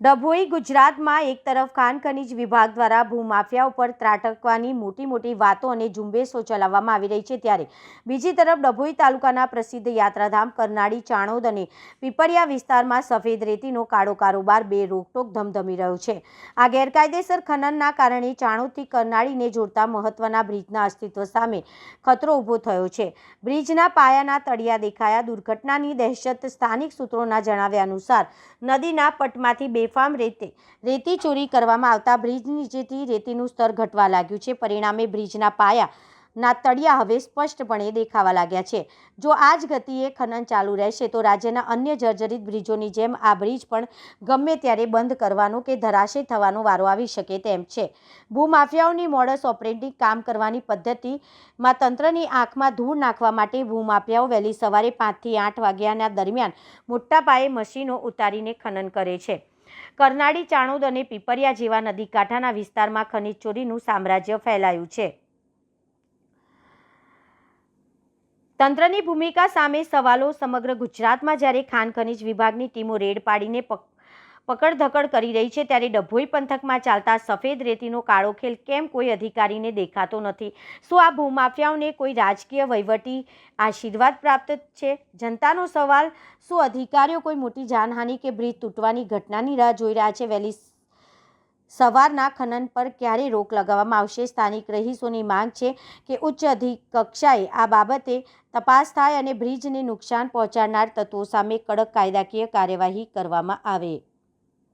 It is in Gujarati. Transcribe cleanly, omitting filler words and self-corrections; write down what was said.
ડભોઈ ગુજરાતમાં એક તરફ ખાણ ખનીજ વિભાગ દ્વારા ભૂમાફિયા ઉપર ત્રાટકવાની મોટી વાતો અને ઝુંબેશો ચલાવવામાં આવી રહી છે, ત્યારે બીજી તરફ ડભોઈ તાલુકાના પ્રસિદ્ધ યાત્રાધામ કરનાળી, ચાણોદ અને પીપરિયા વિસ્તારમાં સફેદ રેતીનો કાળો કારોબાર બે રોકટોક ધમધમી રહ્યો છે। આ ગેરકાયદેસર ખનનના કારણે ચાણોદથી કરનાળીને જોડતા મહત્વના બ્રિજના અસ્તિત્વ સામે ખતરો ઊભો થયો છે। બ્રિજના પાયાના તળિયા દેખાયા। દુર્ઘટનાની દહેશત। સ્થાનિક સૂત્રોના જણાવ્યા અનુસાર નદીના પટમાંથી બેફામ રેતી ચોરી કરવામાં આવતા બ્રિજ નીચેથી રેતીનું સ્તર ઘટવા લાગ્યું છે। પરિણામે બ્રિજના પાયાના તળિયા હવે સ્પષ્ટપણે દેખાવા લાગ્યા છે। જો આ જ ગતિએ ખનન ચાલુ રહેશે તો રાજ્યના અન્ય જર્જરિત બ્રિજોની જેમ આ બ્રિજ પણ ગમે ત્યારે બંધ કરવાનો કે ધરાશય થવાનો વારો આવી શકે તેમ છે। ભૂમાફિયાઓની મોડસ ઓપરેન્ડી કામ કરવાની પદ્ધતિમાં તંત્રની આંખમાં ધૂળ નાખવા માટે ભૂમાફિયાઓ વહેલી સવારે 5 થી 8 વાગ્યાના દરમિયાન મોટા પાયે મશીનો ઉતારીને ખનન કરે છે। કરનાળી, ચાણોદ અને પીપરિયા જેવા નદીકાંઠાના વિસ્તારમાં ખનીજ ચોરીનું સામ્રાજ્ય ફેલાયું છે। તંત્રની ભૂમિકા સામે સવાલો। સમગ્ર ગુજરાતમાં જ્યારે ખાણ ખનીજ વિભાગની ટીમો રેડ પાડીને પકડધકડ કરી રહી છે, ત્યારે ડભોઈ પંથકમાં ચાલતા સફેદ રેતીનો કાળો ખેલ કેમ કોઈ અધિકારીને દેખાતો નથી? શું આ ભૂમાફિયાઓને કોઈ રાજકીય વહીવટી આશીર્વાદ પ્રાપ્ત છે? જનતાનો સવાલ। શું અધિકારીઓ કોઈ મોટી જાનહાનિ કે બ્રિજ તૂટવાની ઘટનાની રાહ જોઈ રહ્યા છે? વહેલી સવારના ખનન પર ક્યારે રોક લગાવવામાં આવશે? સ્થાનિક રહીશોની માંગ છે કે ઉચ્ચ કક્ષાએ આ બાબતે તપાસ થાય અને બ્રિજને નુકસાન પહોંચાડનાર તત્વો સામે કડક કાયદાકીય કાર્યવાહી કરવામાં આવે।